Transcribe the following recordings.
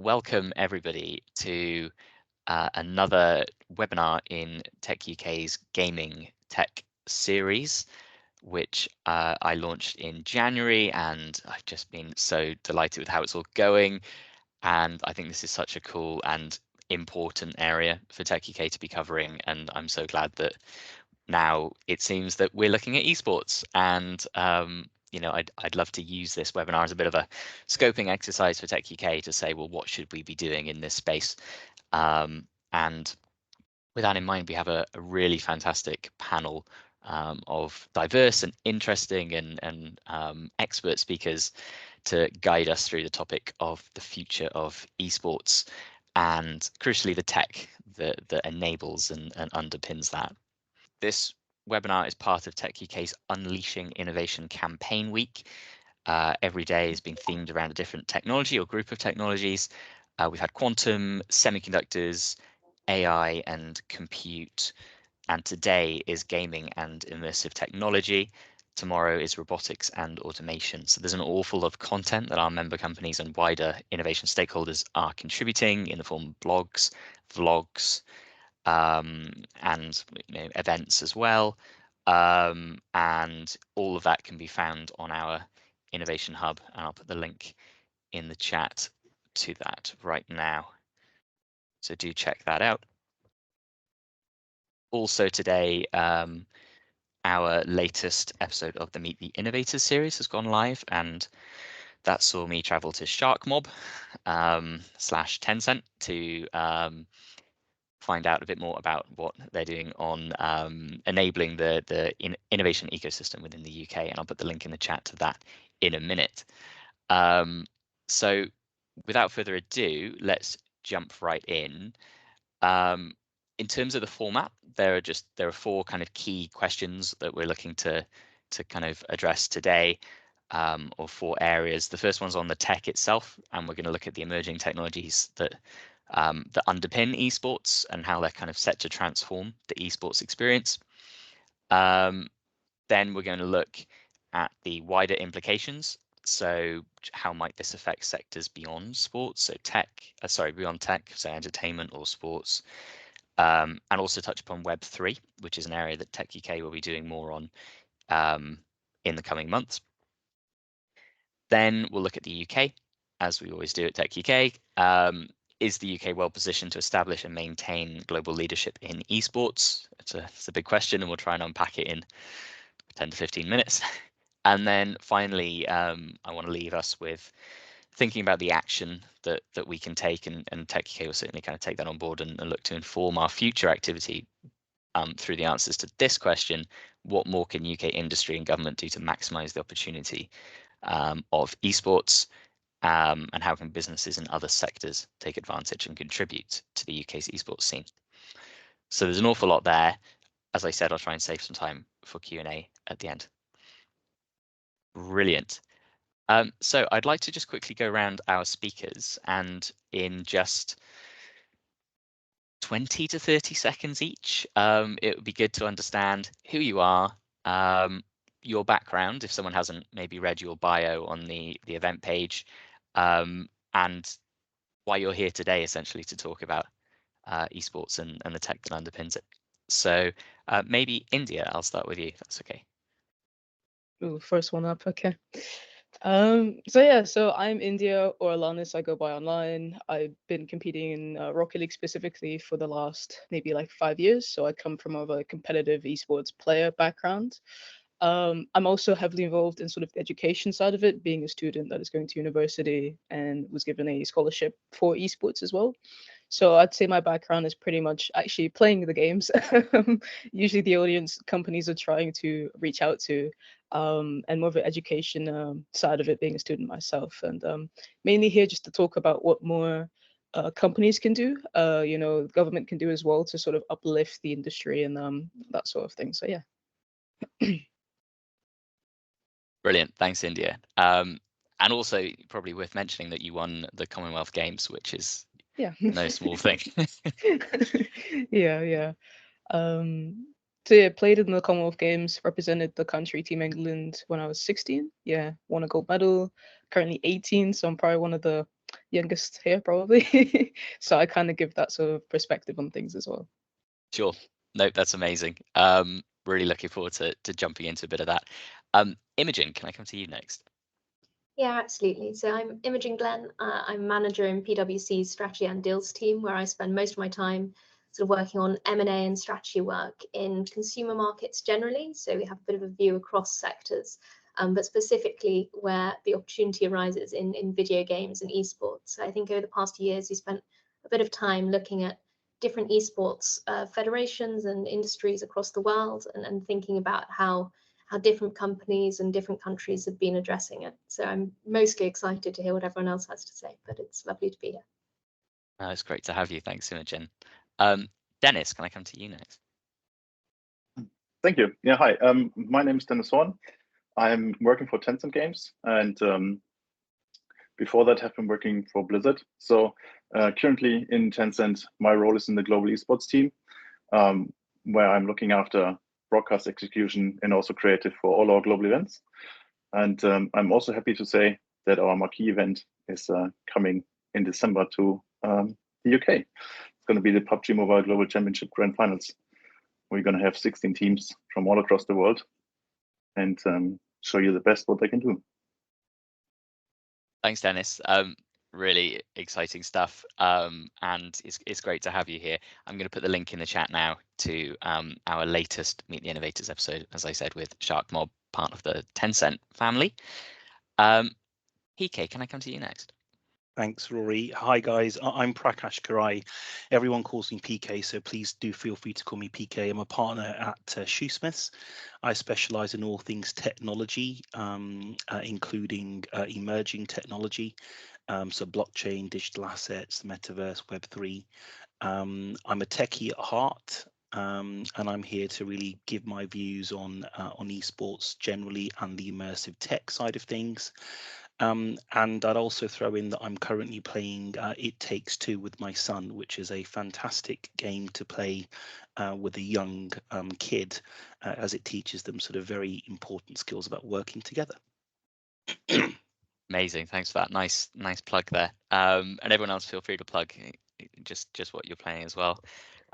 Welcome everybody to another webinar in techUK's Gaming Tech series, which I launched in January, and I've just been so delighted with how it's all going. And I think this is such a cool and important area for techUK to be covering, and I'm so glad that now it seems that we're looking at esports, and I'd love to use this webinar as a bit of a scoping exercise for techUK to say, well, what should we be doing in this space? And with that in mind, we have a really fantastic panel of diverse and interesting and expert speakers to guide us through the topic of the future of esports and crucially the tech that enables and underpins that. This webinar is part of techUK's Unleashing Innovation Campaign Week. Every day has been themed around a different technology or group of technologies. We've had quantum, semiconductors, AI and compute, and today is gaming and immersive technology. Tomorrow is robotics and automation. So there's an awful lot of content that our member companies and wider innovation stakeholders are contributing in the form of blogs, vlogs, and events as well. And all of that can be found on our innovation hub, and I'll put the link in the chat to that right now. So do check that out. Also today, our latest episode of the Meet the Innovators series has gone live, and that saw me travel to SharkMob slash Tencent to find out a bit more about what they're doing on enabling the innovation ecosystem within the UK, and I'll put the link in the chat to that in a minute. So without further ado, let's jump right in. In terms of the format, there are four kind of key questions that we're looking to kind of address today, or four areas. The first one's on the tech itself, and we're going to look at the emerging technologies that underpin esports and how they're kind of set to transform the esports experience. Then we're going to look at the wider implications. So how might this affect sectors beyond sports? So beyond tech, so entertainment or sports. And also touch upon Web3, which is an area that techUK will be doing more on in the coming months. Then we'll look at the UK, as we always do at techUK. Is the UK well positioned to establish and maintain global leadership in esports? It's a big question, and we'll try and unpack it in 10 to 15 minutes. And then finally, I want to leave us with thinking about the action that we can take, and techUK will certainly kind of take that on board and look to inform our future activity through the answers to this question: what more can UK industry and government do to maximise the opportunity of esports, and how can businesses in other sectors take advantage and contribute to the UK's esports scene? So there's an awful lot there. As I said, I'll try and save some time for Q&A at the end. Brilliant. So I'd like to just quickly go around our speakers, and in just 20 to 30 seconds each, it would be good to understand who you are, your background, if someone hasn't maybe read your bio on the event page, and why you're here today, essentially, to talk about esports and the tech that underpins it. So maybe India, I'll start with you, if that's okay. Ooh, first one up, okay. So I'm India, or Alanis, I go by online. I've been competing in Rocket League specifically for the last maybe like 5 years. So I come from more of a competitive esports player background. I'm also heavily involved in sort of the education side of it, being a student that is going to university and was given a scholarship for esports as well. So I'd say my background is pretty much actually playing the games. Usually the audience companies are trying to reach out to, and more of an education side of it, being a student myself. And mainly here just to talk about what more companies can do, government can do as well to sort of uplift the industry and that sort of thing. So yeah. Brilliant, thanks, India. And also probably worth mentioning that you won the Commonwealth Games, which is no small thing. Yeah. So yeah, played in the Commonwealth Games, represented the country, Team England, when I was 16. Yeah, won a gold medal. Currently 18, so I'm probably one of the youngest here probably. So I kind of give that sort of perspective on things as well. Sure. Nope, that's amazing. Really looking forward to jumping into a bit of that. Imogen, can I come to you next? Yeah, absolutely. So I'm Imogen Glenn. I'm manager in PwC's strategy and deals team, where I spend most of my time sort of working on M&A and strategy work in consumer markets generally. So we have a bit of a view across sectors, but specifically where the opportunity arises in video games and esports. So I think over the past few years, we spent a bit of time looking at different esports federations and industries across the world and thinking about how different companies and different countries have been addressing it. So I'm mostly excited to hear what everyone else has to say, but it's lovely to be here. It's great to have you. Thanks, Imogen. Dennis, can I come to you next? Thank you. Yeah, hi. My name is Dennis Horn. I'm working for Tencent Games, and before that, have been working for Blizzard. So currently in Tencent, my role is in the global esports team, where I'm looking after broadcast execution and also creative for all our global events. And I'm also happy to say that our marquee event is coming in December to the UK. It's going to be the PUBG Mobile Global Championship Grand Finals. We're going to have 16 teams from all across the world and show you the best what they can do. Thanks, Dennis. Really exciting stuff, and it's great to have you here. I'm going to put the link in the chat now to our latest Meet the Innovators episode, as I said, with Shark Mob, part of the Tencent family. PK, can I come to you next? Thanks, Rory. Hi, guys. I'm Prakash Karai. Everyone calls me PK, so please do feel free to call me PK. I'm a partner at Shoesmiths. I specialize in all things technology, including emerging technology, so blockchain, digital assets, metaverse, Web3. I'm a techie at heart, and I'm here to really give my views on esports generally and the immersive tech side of things. And I'd also throw in that I'm currently playing It Takes Two with my son, which is a fantastic game to play with a young kid, as it teaches them sort of very important skills about working together. Amazing, thanks for that. Nice plug there. And everyone else, feel free to plug just what you're playing as well,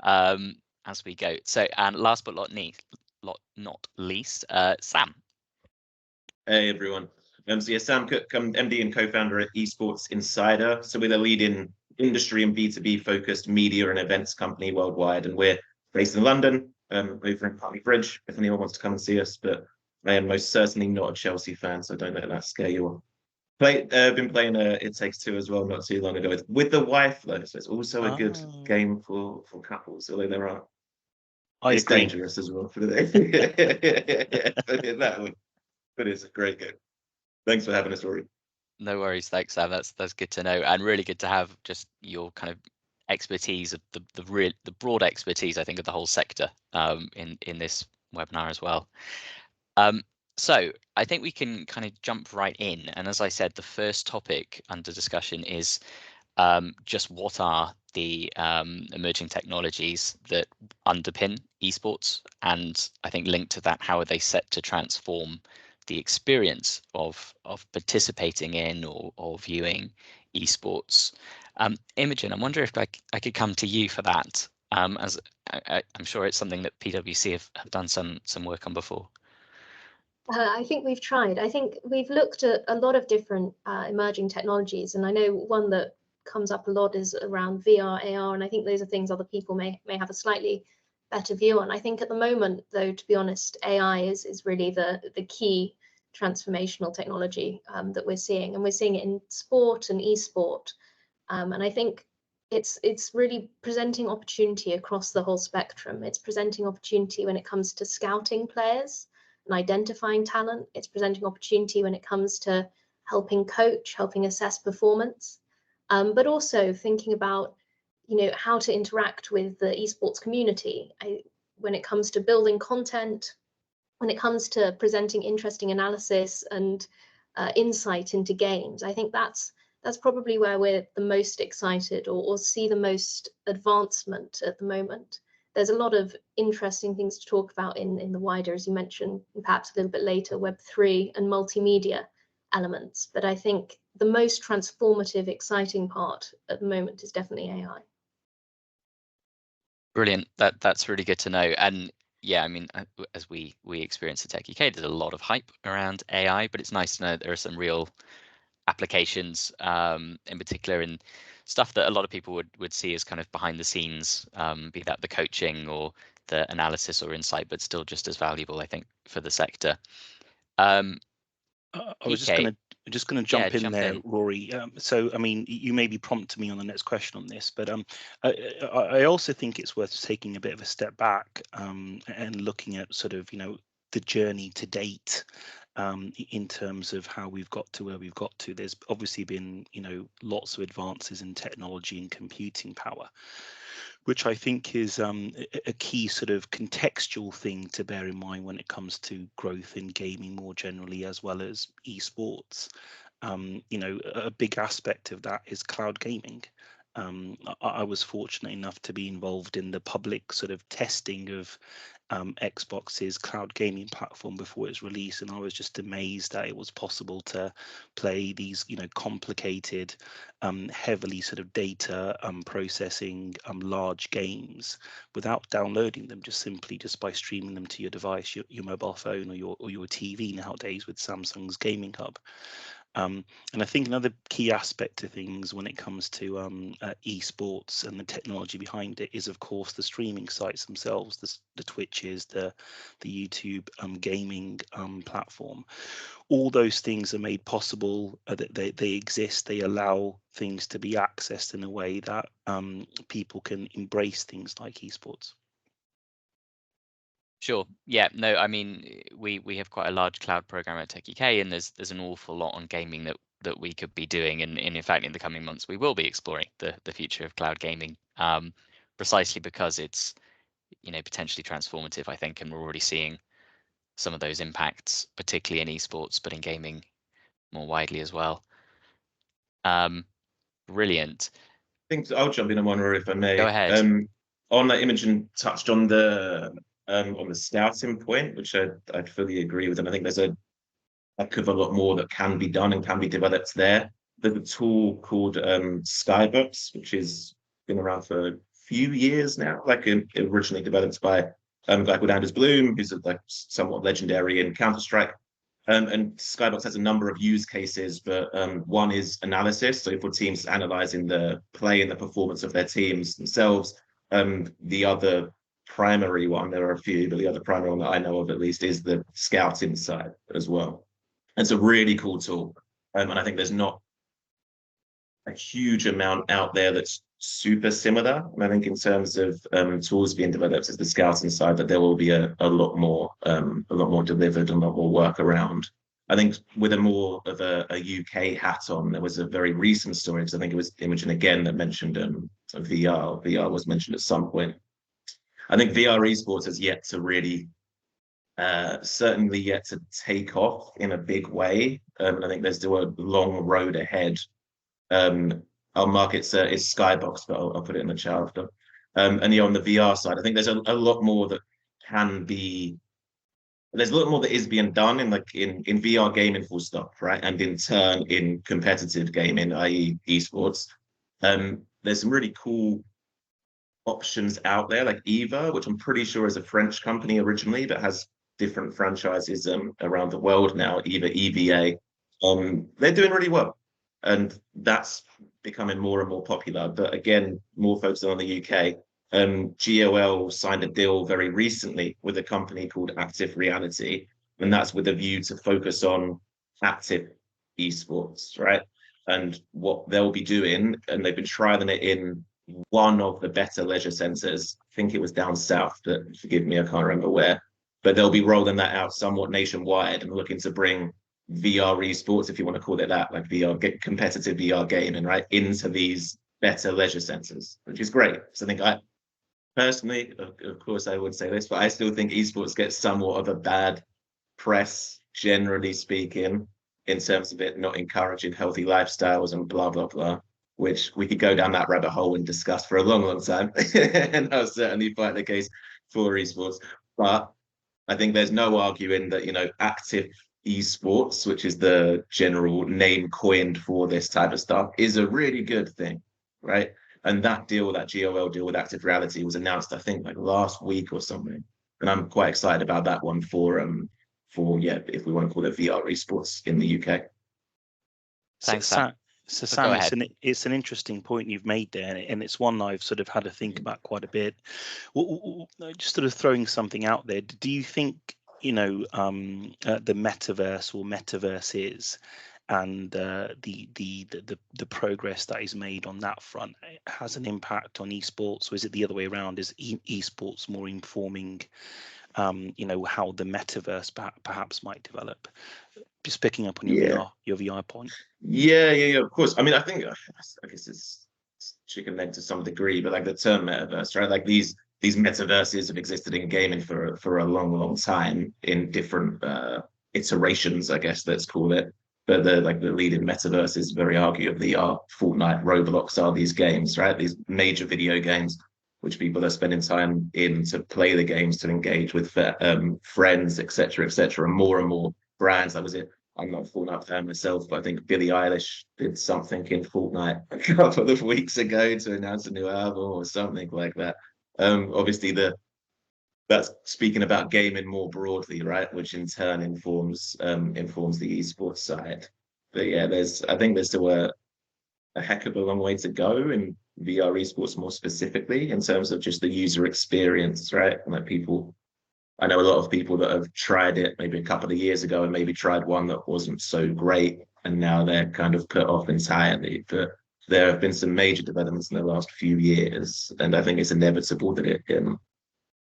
as we go. So, and last but not least, Sam. Hey everyone. So yeah, Sam Cook, I'm MD and co-founder at Esports Insider. So we're the leading industry and B2B focused media and events company worldwide, and we're based in London, over in Putney Bridge. If anyone wants to come and see us, but I am most certainly not a Chelsea fan, so don't let that scare you off. Been playing It Takes Two as well not too long ago with the wife though, so it's also a good game for couples, although there are. It's dangerous as well for the that way. But it's a great game. Thanks for having us, Rory. No worries, thanks, Sam. That's good to know, and really good to have just your kind of expertise of the broad expertise, I think, of the whole sector in this webinar as well. So I think we can kind of jump right in, and as I said, the first topic under discussion is just what are the emerging technologies that underpin esports, and I think linked to that, how are they set to transform the experience of participating in or viewing esports. Imogen, I wonder if I could come to you for that, as I'm sure it's something that PwC have done some work on before. I think we've tried. I think we've looked at a lot of different emerging technologies, and I know one that comes up a lot is around VR, AR, and I think those are things other people may have a slightly better view on. I think at the moment, though, to be honest, AI is really the key transformational technology that we're seeing, and we're seeing it in sport and esport, and I think it's really presenting opportunity across the whole spectrum. It's presenting opportunity when it comes to scouting players and identifying talent. It's presenting opportunity when it comes to helping coach, helping assess performance, but also thinking about, how to interact with the esports community when it comes to building content, when it comes to presenting interesting analysis and insight into games. I think that's probably where we're the most excited or see the most advancement at the moment. There's a lot of interesting things to talk about in the wider, as you mentioned, perhaps a little bit later, Web3 and multimedia. elements. But I think the most transformative, exciting part at the moment is definitely AI. Brilliant. That's really good to know. And yeah, I mean, as we experience at techUK, there's a lot of hype around AI, but it's nice to know that there are some real applications, in particular in stuff that a lot of people would see as kind of behind the scenes, be that the coaching or the analysis or insight, but still just as valuable, I think, for the sector. I was PK, just going to yeah, jump in jump there, in. Rory. So, I mean, you maybe prompt me on the next question on this, but I also think it's worth taking a bit of a step back and looking at sort of, the journey to date in terms of how we've got to where we've got to. There's obviously been, lots of advances in technology and computing power, which I think is a key sort of contextual thing to bear in mind when it comes to growth in gaming more generally, as well as esports. A big aspect of that is cloud gaming. I was fortunate enough to be involved in the public sort of testing of Xbox's cloud gaming platform before its release, and I was just amazed that it was possible to play these, complicated, heavily sort of data processing large games without downloading them, just by streaming them to your device, your mobile phone, or your TV nowadays with Samsung's Gaming Hub. And I think another key aspect to things when it comes to esports and the technology behind it is, of course, the streaming sites themselves, the Twitches, the YouTube gaming platform. All those things are made possible, that they exist. They allow things to be accessed in a way that people can embrace things like esports. Sure. Yeah. No, I mean, we have quite a large cloud program at techUK, and there's an awful lot on gaming that we could be doing, and in fact, in the coming months, we will be exploring the future of cloud gaming, precisely because it's potentially transformative, I think, and we're already seeing some of those impacts, particularly in esports, but in gaming more widely as well. Brilliant. I think I'll jump in on one, Rory, if I may. Go ahead. On that, Imogen touched on the scouting point, which I'd fully agree with, and I think there's a heck of a lot more that can be done and can be developed there. There's a tool called Skybox, which has been around for a few years now, originally developed by a guy called Anders Bloom, who's somewhat legendary in Counter-Strike. And Skybox has a number of use cases, but one is analysis. So for teams analyzing the play and the performance of their teams themselves, the other primary one, there are a few, but the other primary one that I know of at least is the scouting side as well. It's a really cool tool. And I think there's not a huge amount out there that's super similar. And I think in terms of tools being developed as the scouting side, that there will be a lot more delivered and a lot more work around. I think with a more of a UK hat on, there was a very recent story, because I think it was Imogen again that mentioned VR. VR was mentioned at some point. I think VR esports has yet to really, certainly yet to take off in a big way. And I think there's still a long road ahead. Our market is Skybox, but I'll put it in the chat after. And on the VR side, I think there's a lot more that can be. There's a lot more that is being done in VR gaming, full stop, right? And in turn, in competitive gaming, i.e., esports, there's some really cool options out there, like Eva, which I'm pretty sure is a French company originally, but has different franchises around the world now. EVA, they're doing really well, and that's becoming more and more popular. But again, more focused on the UK. GOL signed a deal very recently with a company called Active Reality, and that's with a view to focus on active esports, right? And what they'll be doing, and they've been trialing it in one of the better leisure centres. I think it was down south, but forgive me, I can't remember where. But they'll be rolling that out somewhat nationwide and looking to bring VR esports, if you want to call it that, like competitive VR gaming, right, into these better leisure centres, which is great. So I think personally, of course, I would say this, but I still think esports gets somewhat of a bad press, generally speaking, in terms of it not encouraging healthy lifestyles and blah, blah, blah, which we could go down that rabbit hole and discuss for a long, long time. And I'll certainly fight the case for esports. But I think there's no arguing that, active esports, which is the general name coined for this type of stuff, is a really good thing, right? And that deal, that GOL deal with Active Reality, was announced, I think, like last week or something. And I'm quite excited about that one for yeah, if we want to call it VR esports in the UK. Thanks, Sam. Sam. So Go Sam, ahead. it's an interesting point you've made there, and it's one I've sort of had to think about quite a bit. Just sort of throwing something out there. Do you think, you know, the metaverse or metaverses and the progress that is made on that front has an impact on esports, or is it the other way around? Is esports more informing, you know, how the metaverse perhaps might develop? Just picking up on your VR point. Yeah, of course. I mean, I guess it's chicken leg to some degree, but like the term metaverse, right? Like these metaverses have existed in gaming for a long time in different iterations, I guess let's call it. But the leading metaverses very arguably are Fortnite, Roblox, are these games, right? These major video games which people are spending time in to play the games, to engage with friends, etc., and more brands. That was it. I'm not a Fortnite fan myself, but I think Billie Eilish did something in Fortnite a couple of weeks ago to announce a new album or something like that. Obviously, that's speaking about gaming more broadly, right? Which in turn informs the esports side. But yeah, I think there's still a heck of a long way to go in VR esports more specifically in terms of just the user experience, right? And like people, I know a lot of people that have tried it maybe a couple of years ago and maybe tried one that wasn't so great, and now they're kind of put off entirely. But there have been some major developments in the last few years, and I think it's inevitable that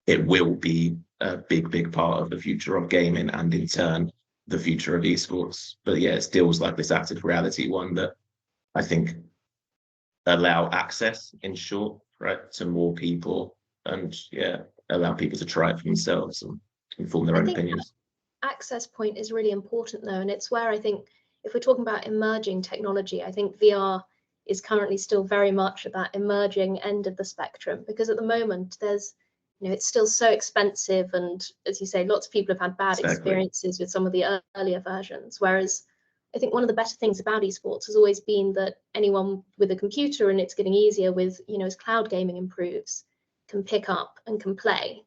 it will be a big part of the future of gaming and in turn the future of esports. But yeah, it feels like this active reality one that I think allow access, in short, right, to more people, and yeah, allow people to try it for themselves and inform their own opinions. Access point is really important though, and it's where I think if we're talking about emerging technology, I think VR is currently still very much at that emerging end of the spectrum, because at the moment there's, you know, it's still so expensive, and as you say, lots of people have had bad experiences with some of the earlier versions, whereas I think one of the better things about esports has always been that anyone with a computer, and it's getting easier with, you know, as cloud gaming improves, can pick up and can play.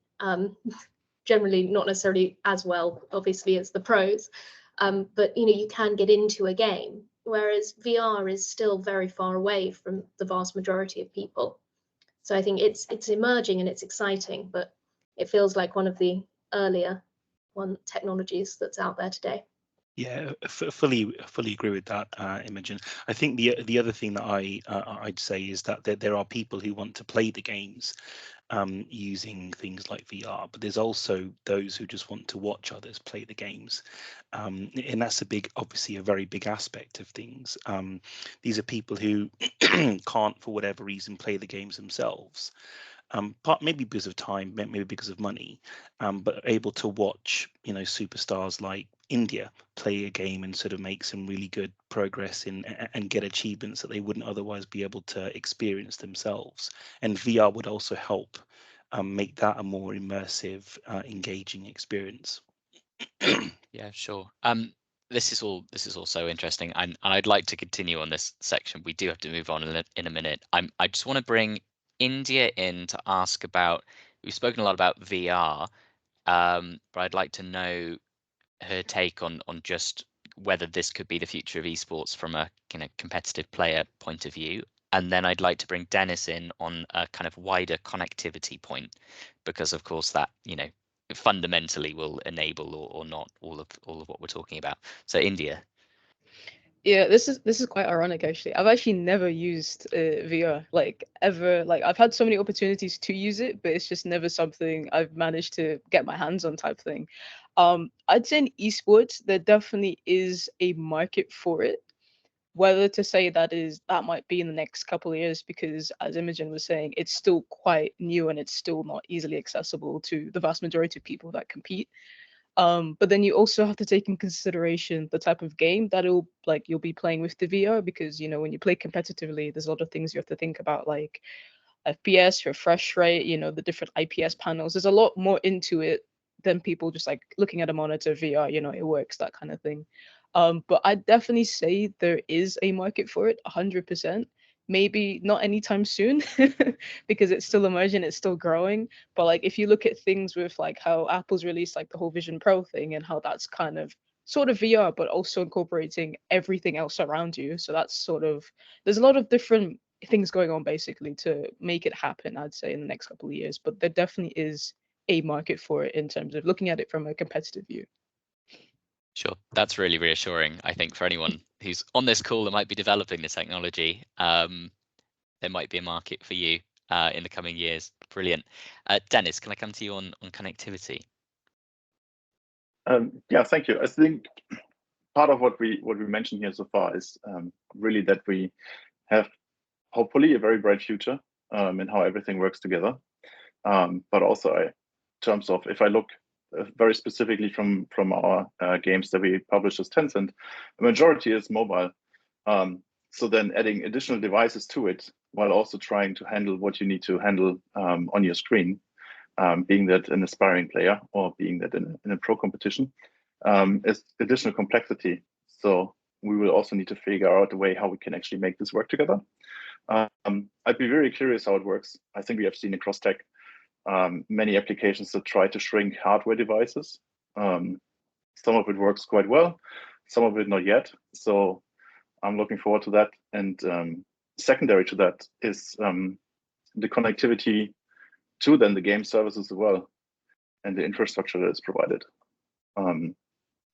Generally not necessarily as well, obviously, as the pros, but you know, you can get into a game, whereas VR is still very far away from the vast majority of people. So I think it's emerging and it's exciting, but it feels like one of the earlier technologies that's out there today. Yeah, fully agree with that, Imogen. I think the other thing that I'd say is that there are people who want to play the games using things like VR, but there's also those who just want to watch others play the games, and that's obviously a very big aspect of things. These are people who can't, for whatever reason, play the games themselves. Maybe because of time, maybe because of money, but able to watch, you know, superstars like India play a game and sort of make some really good progress and get achievements that they wouldn't otherwise be able to experience themselves. And VR would also help make that a more immersive, engaging experience. Yeah, sure. This is all so interesting, and I'd like to continue on this section. We do have to move on in a minute. I just want to bring India in to ask about. We've spoken a lot about VR, but I'd like to know her take on just whether this could be the future of esports from a kind of competitive player point of view. And then I'd like to bring Dennis in on a kind of wider connectivity point, because of course that, you know, fundamentally will enable or not all of what we're talking about. So India. Yeah, this is quite ironic actually. I've actually never used VR like ever. Like I've had so many opportunities to use it, but it's just never something I've managed to get my hands on type thing. I'd say in esports there definitely is a market for it. Whether to say that might be in the next couple of years, because as Imogen was saying, it's still quite new and it's still not easily accessible to the vast majority of people that compete. But then you also have to take in consideration the type of game that you'll be playing with the VR, because you know when you play competitively, there's a lot of things you have to think about, like FPS, refresh rate, you know, the different IPS panels. There's a lot more into it than people just like looking at a monitor, VR, you know, it works, that kind of thing. But I'd definitely say there is a market for it, 100%. Maybe not anytime soon because it's still emerging, it's still growing. But like if you look at things with like how Apple's released like the whole Vision Pro thing and how that's kind of sort of VR, but also incorporating everything else around you. So that's sort of, there's a lot of different things going on basically to make it happen, I'd say, in the next couple of years. But there definitely is a market for it in terms of looking at it from a competitive view. Sure, that's really reassuring. I think for anyone who's on this call that might be developing the technology, there might be a market for you in the coming years. Brilliant. Dennis, can I come to you on connectivity? Yeah, thank you. I think part of what we mentioned here so far is really that we have hopefully a very bright future in how everything works together. But also in terms of, if I look very specifically from our games that we publish as Tencent, the majority is mobile. So then adding additional devices to it while also trying to handle what you need to handle on your screen, being that an aspiring player or being that in a pro competition, is additional complexity. So we will also need to figure out a way how we can actually make this work together. I'd be very curious how it works. I think we have seen across tech many applications that try to shrink hardware devices. Some of it works quite well, some of it not yet. So I'm looking forward to that. And secondary to that is the connectivity to then the game services as well, and the infrastructure that is provided.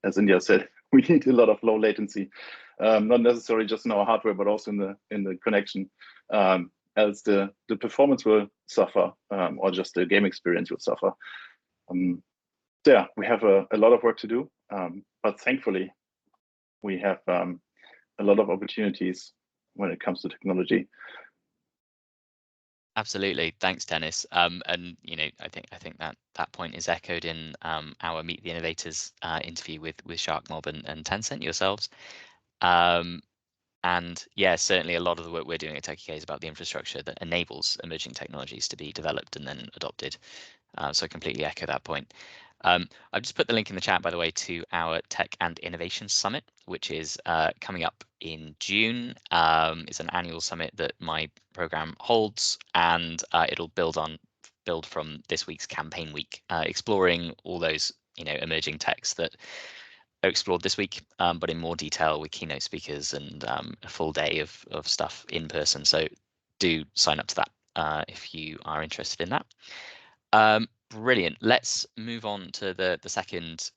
As India said, we need a lot of low latency, not necessarily just in our hardware, but also in the connection, else the performance will suffer, or just the game experience will suffer. Yeah, we have a lot of work to do, but thankfully we have a lot of opportunities when it comes to technology. Absolutely, thanks, Dennis. And you know, I think that point is echoed in our Meet the Innovators interview with SharkMob and Tencent yourselves. And yeah, certainly a lot of the work we're doing at techUK is about the infrastructure that enables emerging technologies to be developed and then adopted. So I completely echo that point. I've just put the link in the chat, by the way, to our Tech and Innovation Summit, which is coming up in June. It's an annual summit that my program holds, and it'll build from this week's campaign week, exploring all those emerging techs that are explored this week, but in more detail with keynote speakers and a full day of stuff in person. So do sign up to that if you are interested in that. Brilliant. Let's move on to the second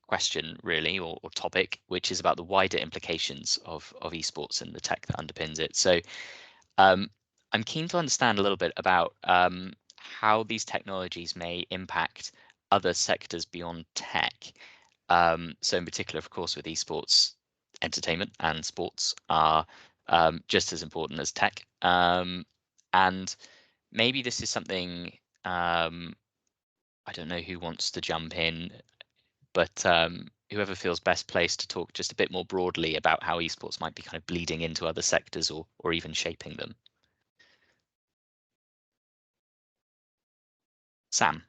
question, really, or topic, which is about the wider implications of esports and the tech that underpins it. So I'm keen to understand a little bit about how these technologies may impact other sectors beyond tech. So in particular, of course, with esports, entertainment and sports are just as important as tech. And maybe this is something, I don't know who wants to jump in, but whoever feels best placed to talk just a bit more broadly about how esports might be kind of bleeding into other sectors or even shaping them. Sam.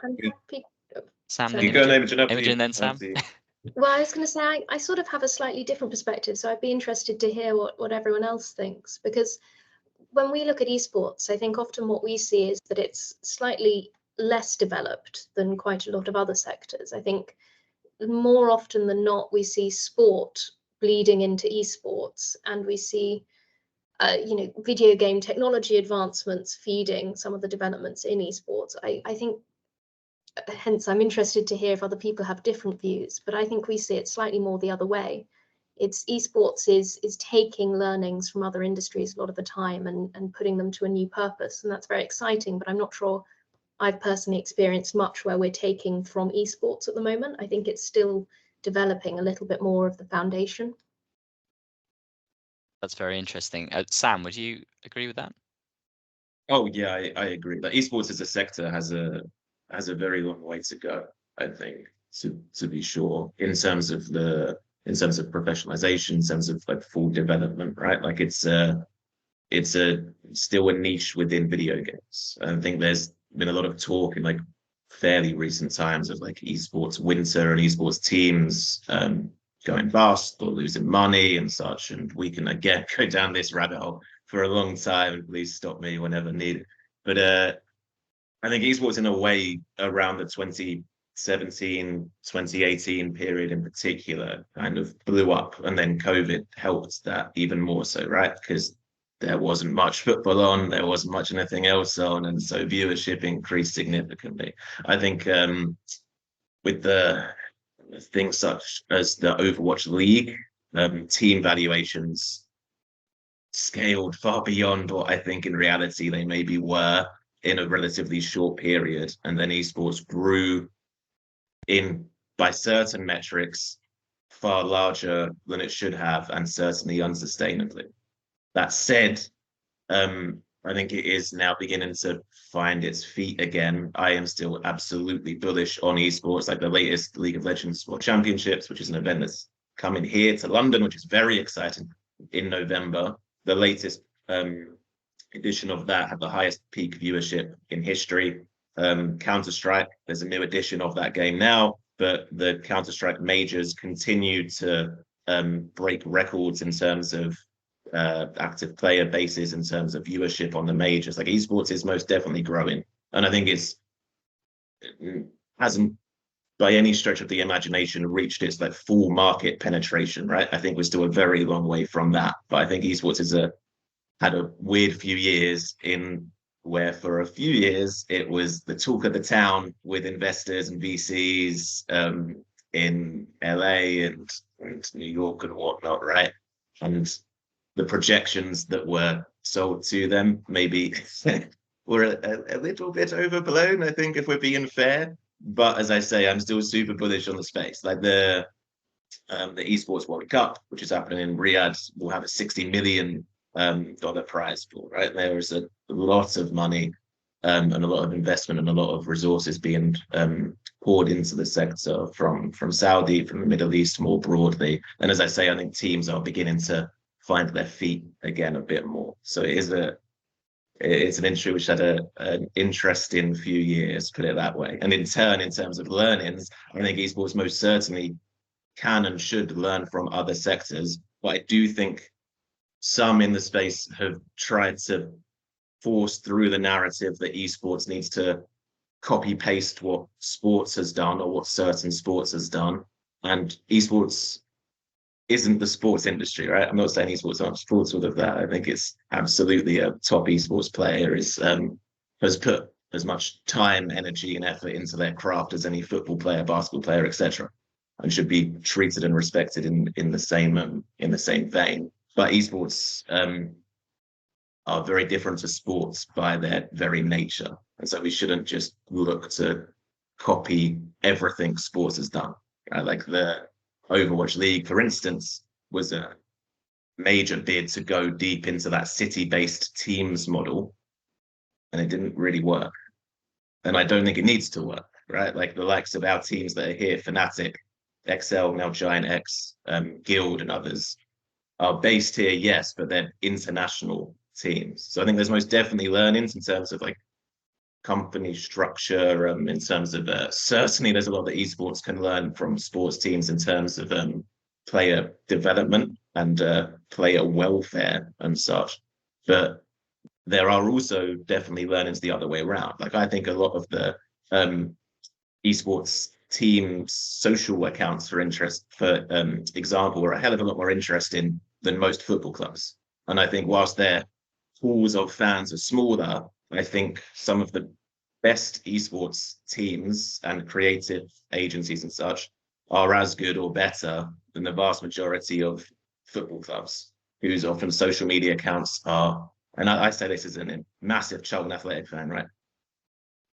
Sam, you go, Imogen, Imogen, then Sam. Well, I was going to say, I sort of have a slightly different perspective, so I'd be interested to hear what everyone else thinks, because when we look at esports, I think often what we see is that it's slightly less developed than quite a lot of other sectors. I think more often than not, we see sport bleeding into esports, and we see video game technology advancements feeding some of the developments in esports. I think, hence I'm interested to hear if other people have different views, but I think we see it slightly more the other way. It's esports is taking learnings from other industries a lot of the time and putting them to a new purpose, and that's very exciting, but I'm not sure I've personally experienced much where we're taking from esports at the moment. I think it's still developing a little bit more of the foundation. That's very interesting. Sam, would you agree with that? Oh yeah, I agree. But esports as a sector has a very long way to go, I think, to be sure, in terms of professionalization, in terms of like full development, right? Like it's still a niche within video games. I think there's been a lot of talk in like fairly recent times of like esports winter and esports teams going bust or losing money and such. And we can again go down this rabbit hole for a long time, and please stop me whenever needed. But I think esports in a way around the 2017, 2018 period in particular kind of blew up, and then COVID helped that even more so, right? Because there wasn't much football on, there wasn't much anything else on, and so viewership increased significantly. I think with the things such as the Overwatch League, team valuations scaled far beyond what I think in reality they maybe were in a relatively short period, and then esports grew in by certain metrics far larger than it should have, and certainly unsustainably. That said, I think it is now beginning to find its feet again. I am still absolutely bullish on esports, like the latest League of Legends World Championships, which is an event that's coming here to London, which is very exciting in November. The latest edition of that had the highest peak viewership in history. Counter-Strike, there's a new edition of that game now, but the Counter-Strike majors continue to break records in terms of active player bases, in terms of viewership on the majors. Like esports is most definitely growing, and I think it hasn't by any stretch of the imagination reached its like full market penetration, right? I think we're still a very long way from that, but I think esports had a weird few years in where for a few years it was the talk of the town with investors and VCs in LA and New York and whatnot, right? And the projections that were sold to them maybe were a little bit overblown, I think, if we're being fair. But as I say, I'm still super bullish on the space. Like the Esports World Cup, which is happening in Riyadh, will have a $60 million prize pool, right? There is a lot of money and a lot of investment and a lot of resources being poured into the sector from Saudi, from the Middle East more broadly. And as I say, I think teams are beginning to find their feet again a bit more. So it's an industry which had an interesting few years, put it that way. And in turn, in terms of learnings, I think esports most certainly can and should learn from other sectors. But I do think some in the space have tried to force through the narrative that esports needs to copy paste what sports has done or what certain sports has done. And esports isn't the sports industry, right? I'm not saying esports aren't sports, all of that. I think it's absolutely a top esports player has put as much time, energy, and effort into their craft as any football player, basketball player, etc., and should be treated and respected in the same vein. But esports are very different to sports by their very nature, and so we shouldn't just look to copy everything sports has done. Right? Like the Overwatch League, for instance, was a major bid to go deep into that city-based teams model, and it didn't really work. And I don't think it needs to work, right? Like the likes of our teams that are here, Fnatic, XL, now Giant X, Guild, and others are based here, yes, but they're international teams. So I think there's most definitely learnings in terms of like company structure, in terms of certainly there's a lot that esports can learn from sports teams in terms of player development and player welfare and such. But there are also definitely learnings the other way around. Like I think a lot of the esports teams' social accounts for example, are a hell of a lot more interesting than most football clubs. And I think whilst their pools of fans are smaller, I think some of the best esports teams and creative agencies and such are as good or better than the vast majority of football clubs, whose often social media accounts are, and I say this as a massive Charlton Athletic fan, right?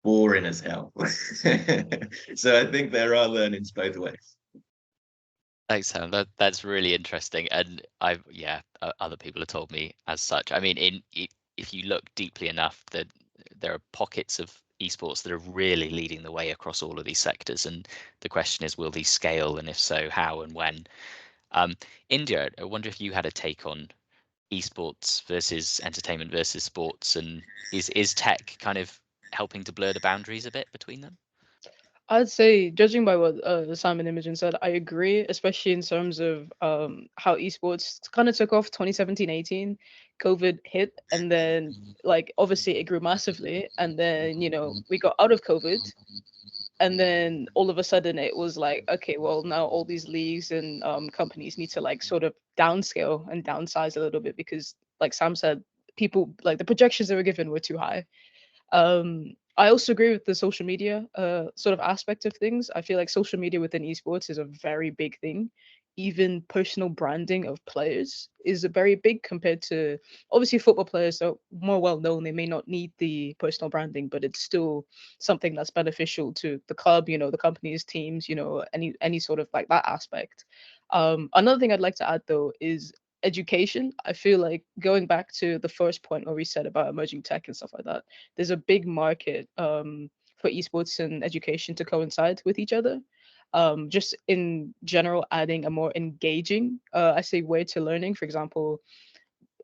Boring as hell. So I think there are learnings both ways. Thanks, Sam. That's really interesting, and other people have told me as such. I mean, if you look deeply enough, that there are pockets of esports that are really leading the way across all of these sectors, and the question is, will these scale, and if so, how and when? India, I wonder if you had a take on esports versus entertainment versus sports, and is tech kind of helping to blur the boundaries a bit between them? I'd say, judging by what Simon Imogen said, I agree, especially in terms of how esports kind of took off 2017-18. COVID hit, and then like obviously it grew massively, and then we got out of COVID, and then all of a sudden it was like, okay, well now all these leagues and companies need to like sort of downscale and downsize a little bit because, like Sam said, people like the projections they were given were too high. I also agree with the social media sort of aspect of things. I feel like social media within esports is a very big thing. Even personal branding of players is a very big compared to, obviously, football players are more well known. They may not need the personal branding, but it's still something that's beneficial to the club, the companies, teams, any sort of like that aspect. Another thing I'd like to add though is education. I feel like going back to the first point where we said about emerging tech and stuff like that, there's a big market for esports and education to coincide with each other. Just in general, adding a more engaging, I say, way to learning. For example,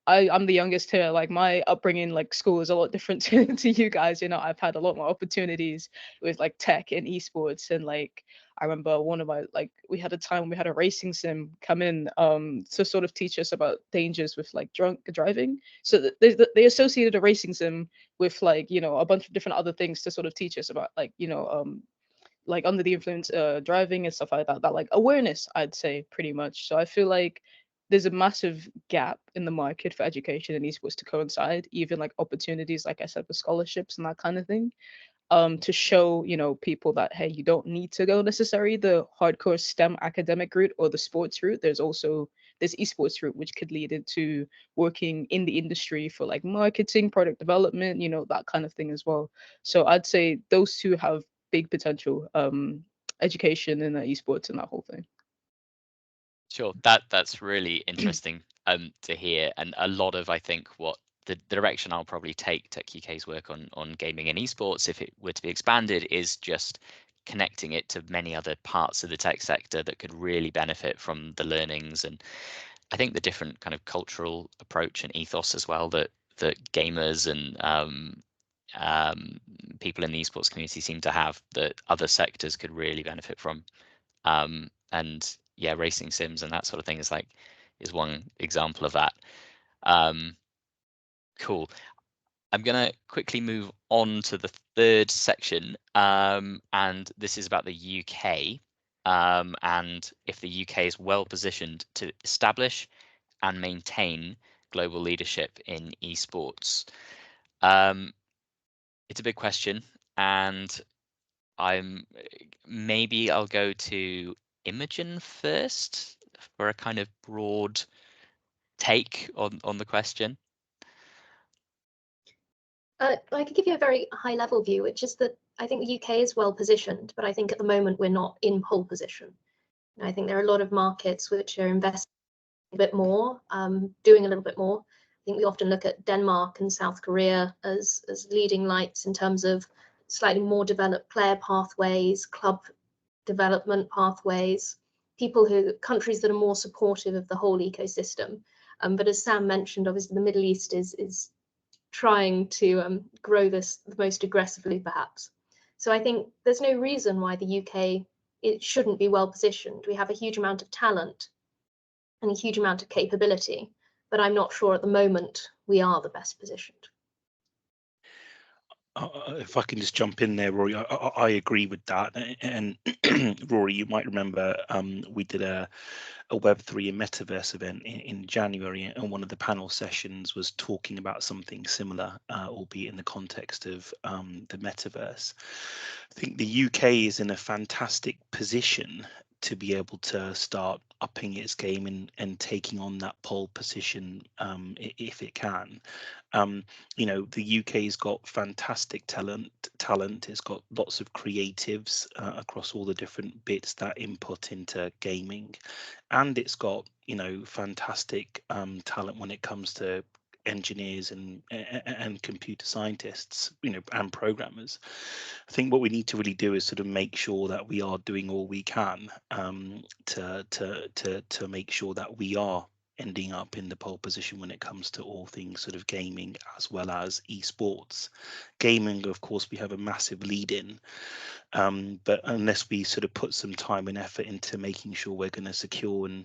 I'm the youngest here. Like my upbringing, like school is a lot different to you guys. I've had a lot more opportunities with like tech and esports. And like I remember one of my like we had a time when we had a racing sim come in to sort of teach us about dangers with like drunk driving. So they associated a racing sim with like a bunch of different other things to sort of teach us about like under the influence driving and stuff like that, that like awareness, I'd say, pretty much. So I feel like there's a massive gap in the market for education and esports to coincide, even like opportunities, like I said, with scholarships and that kind of thing, to show people that, hey, you don't need to go necessarily the hardcore STEM academic route or the sports route. There's esports route, which could lead into working in the industry for like marketing, product development, that kind of thing as well. So I'd say those two have big potential, education and esports and that whole thing. Sure, that's really interesting to hear, and a lot of, I think, what the direction I'll probably take techUK's work on gaming and esports, if it were to be expanded, is just connecting it to many other parts of the tech sector that could really benefit from the learnings, and I think the different kind of cultural approach and ethos as well that gamers and people in the esports community seem to have, that other sectors could really benefit from. And yeah, racing sims and that sort of thing is one example of that. Cool. I'm gonna quickly move on to the third section, and this is about the UK, and if the UK is well positioned to establish and maintain global leadership in esports. It's a big question, and maybe I'll go to Imogen first for a kind of broad take on the question. I could give you a very high level view, which is that I think the UK is well positioned, but I think at the moment we're not in pole position. I think there are a lot of markets which are investing a bit more, doing a little bit more. I think we often look at Denmark and South Korea as leading lights in terms of slightly more developed player pathways, club development pathways, countries that are more supportive of the whole ecosystem. But as Sam mentioned, obviously the Middle East is trying to grow this the most aggressively, perhaps. So I think there's no reason why the UK it shouldn't be well positioned. We have a huge amount of talent and a huge amount of capability, but I'm not sure at the moment we are the best positioned. If I can just jump in there, Rory, I agree with that. And Rory, you might remember we did a Web3 and Metaverse event in January, and one of the panel sessions was talking about something similar, albeit in the context of the Metaverse. I think the UK is in a fantastic position to be able to start upping its game and taking on that pole position if it can. The UK's got fantastic talent. It's got lots of creatives across all the different bits that input into gaming, and it's got fantastic talent when it comes to engineers and computer scientists, and programmers. I think what we need to really do is sort of make sure that we are doing all we can to make sure that we are ending up in the pole position when it comes to all things sort of gaming as well as esports. Gaming, of course, we have a massive lead in, but unless we sort of put some time and effort into making sure we're going to secure and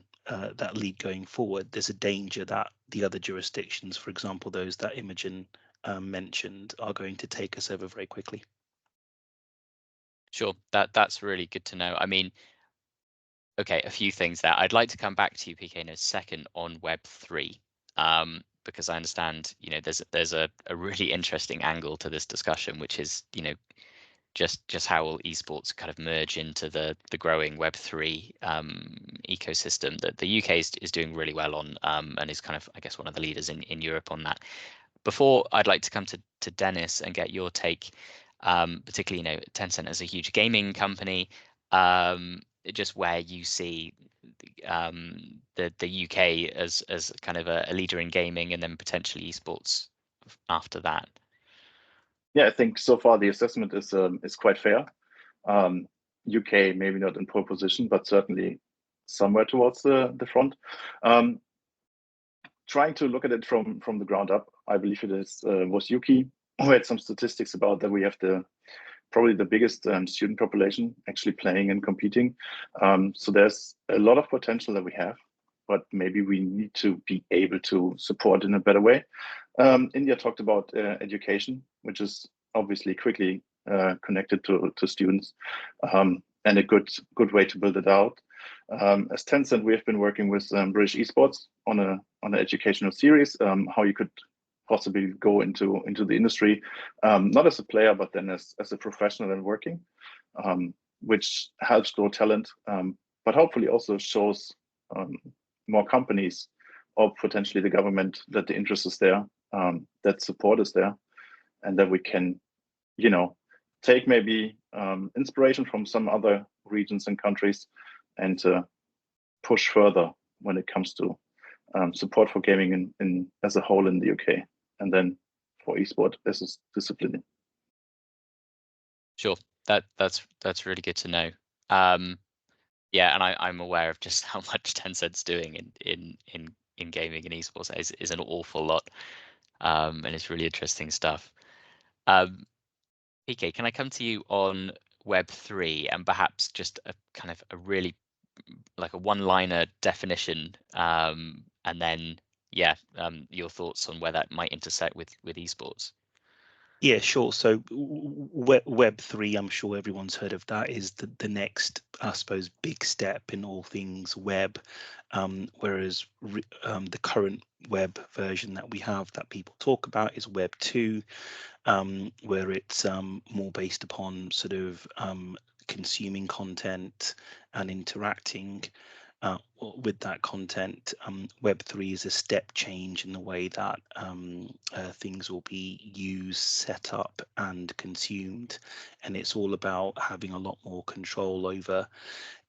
that lead going forward, there's a danger that the other jurisdictions, for example, those that Imogen mentioned, are going to take us over very quickly. Sure, that's really good to know. I mean, okay, a few things there. I'd like to come back to you, PK, in a second on Web3, because I understand, there's a really interesting angle to this discussion, which is, just how will esports kind of merge into the growing Web3 ecosystem that the UK is doing really well on, and is kind of, I guess, one of the leaders in Europe on that. Before, I'd like to come to Dennis and get your take, particularly, Tencent as a huge gaming company, just where you see the UK as kind of a leader in gaming, and then potentially esports after that. Yeah, I think so far the assessment is quite fair. UK maybe not in pole position, but certainly somewhere towards the front. Trying to look at it from the ground up, I believe it was Yuki who had some statistics about that we have probably the biggest student population actually playing and competing. So there's a lot of potential that we have, but maybe we need to be able to support in a better way. India talked about education, which is obviously quickly connected to students, and a good way to build it out. As Tencent, we have been working with British Esports on an educational series, how you could possibly go into the industry, not as a player, but then as a professional and working, which helps grow talent, but hopefully also shows more companies or potentially the government that the interest is there, that support is there, and that we can, take maybe inspiration from some other regions and countries and push further when it comes to support for gaming in as a whole in the UK, and then for esport as a discipline. Sure, that's really good to know. Yeah, and I'm aware of just how much Tencent's doing in gaming and esports is an awful lot, and it's really interesting stuff. PK, can I come to you on Web3 and perhaps just a kind of a really like a one-liner definition, and then your thoughts on where that might intersect with esports? Yeah, sure. So Web3, I'm sure everyone's heard of that, is the next, I suppose, big step in all things web. Whereas the current web version that we have that people talk about is Web 2, where it's more based upon sort of consuming content and interacting with that content. Web3 is a step change in the way that things will be used, set up, and consumed. And it's all about having a lot more control over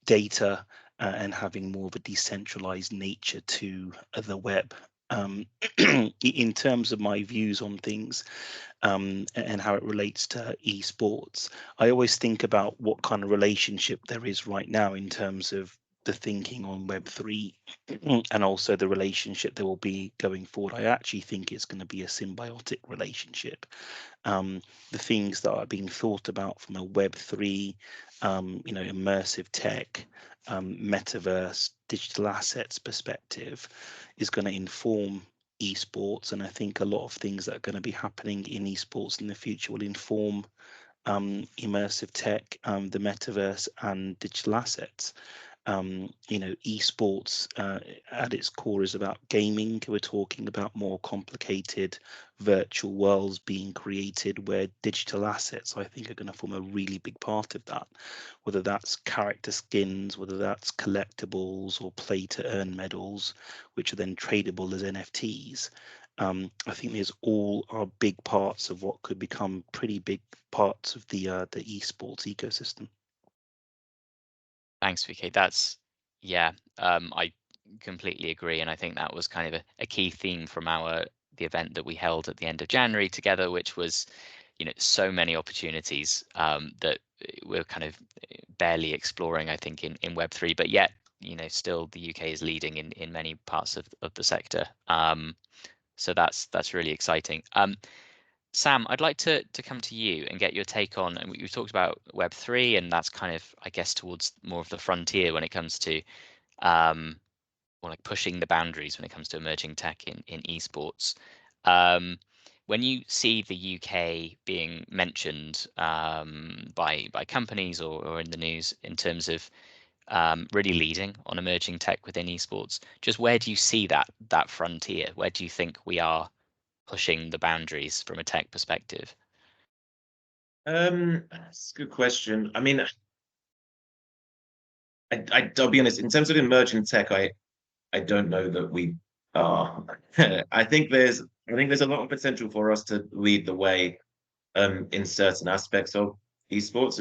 data and having more of a decentralized nature to the web. In terms of my views on things and how it relates to esports, I always think about what kind of relationship there is right now in terms of the thinking on Web3 and also the relationship there will be going forward. I actually think it's going to be a symbiotic relationship. The things that are being thought about from a Web3, immersive tech, metaverse, digital assets perspective is going to inform esports, and I think a lot of things that are going to be happening in esports in the future will inform immersive tech, the metaverse, and digital assets. Esports at its core is about gaming. We're talking about more complicated virtual worlds being created where digital assets, I think, are going to form a really big part of that, whether that's character skins, whether that's collectibles or play to earn medals, which are then tradable as NFTs. I think these all are big parts of what could become pretty big parts of the esports ecosystem. Thanks, VK. I completely agree, and I think that was kind of a key theme from the event that we held at the end of January together, which was, so many opportunities that we're kind of barely exploring, I think, in Web3, but yet still the UK is leading in many parts of the sector. So that's really exciting. Sam, I'd like to come to you and get your take on, and we talked about Web3, and that's kind of, I guess, towards more of the frontier when it comes to or like pushing the boundaries when it comes to emerging tech in esports. When you see the UK being mentioned by companies or in the news in terms of really leading on emerging tech within esports, just where do you see that frontier? Where do you think we are pushing the boundaries from a tech perspective? That's a good question. I mean, I'll be honest, in terms of emerging tech, I don't know that we are. I think there's a lot of potential for us to lead the way in certain aspects of esports,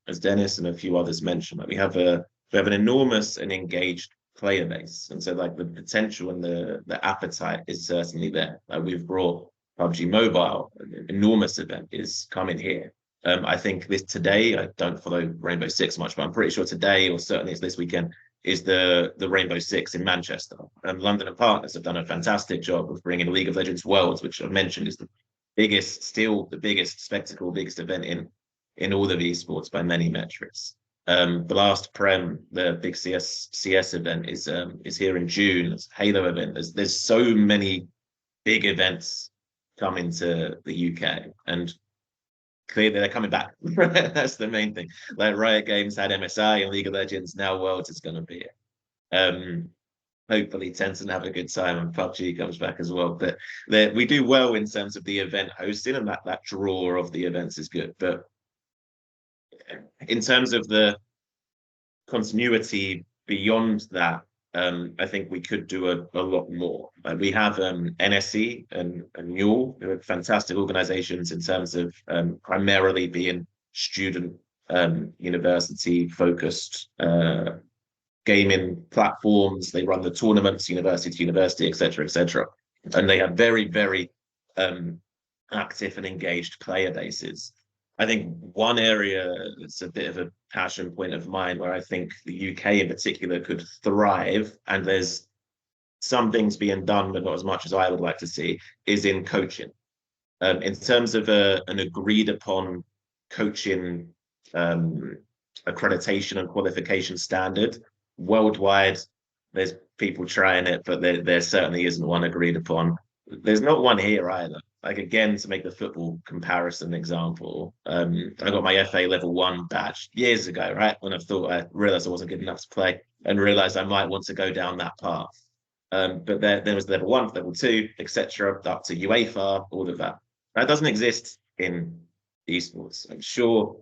as Dennis and a few others mentioned. Like we have an enormous and engaged player base, and so like the potential and the appetite is certainly there. Like we've brought PUBG Mobile, an enormous event is coming here. I think today, I don't follow Rainbow Six much, but I'm pretty sure today, or certainly it's this weekend, is the Rainbow Six in Manchester. London and Partners have done a fantastic job of bringing League of Legends Worlds, which I've mentioned is the biggest spectacle, biggest event in all of esports by many metrics. The last Prem, the big CS event is here in June. It's a Halo event. There's so many big events coming to the UK, and clearly they're coming back. That's the main thing. Like Riot Games had MSI and League of Legends, now Worlds is going to be it. Hopefully Tencent have a good time and PUBG comes back as well. But we do well in terms of the event hosting, and that draw of the events is good. But in terms of the continuity beyond that, I think we could do a lot more. We have NSE and Mule, who are fantastic organizations in terms of primarily being student university focused gaming platforms. They run the tournaments, university to university, etc., etc. And they have very, very active and engaged player bases. I think one area that's a bit of a passion point of mine, where I think the UK in particular could thrive, and there's some things being done, but not as much as I would like to see, is in coaching. In terms of an agreed upon coaching accreditation and qualification standard, worldwide, there's people trying it, but there certainly isn't one agreed upon. There's not one here either. Like, again, to make the football comparison example, I got my FA level 1 badge years ago, right? When I realized I wasn't good enough to play and realized I might want to go down that path. But there was level 1, level 2, etc., up to UEFA, all of that. That doesn't exist in esports. I'm sure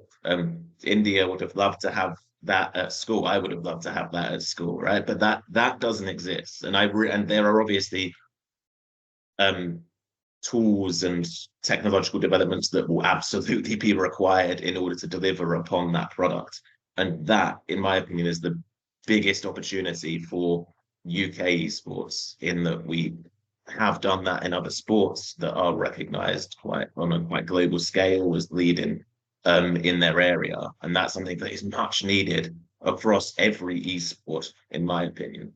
India would have loved to have that at school. I would have loved to have that at school, right? But that doesn't exist. And there are obviously tools and technological developments that will absolutely be required in order to deliver upon that product. And that, in my opinion, is the biggest opportunity for UK esports, in that we have done that in other sports that are recognized on a quite global scale as leading in their area. And that's something that is much needed across every esport, in my opinion.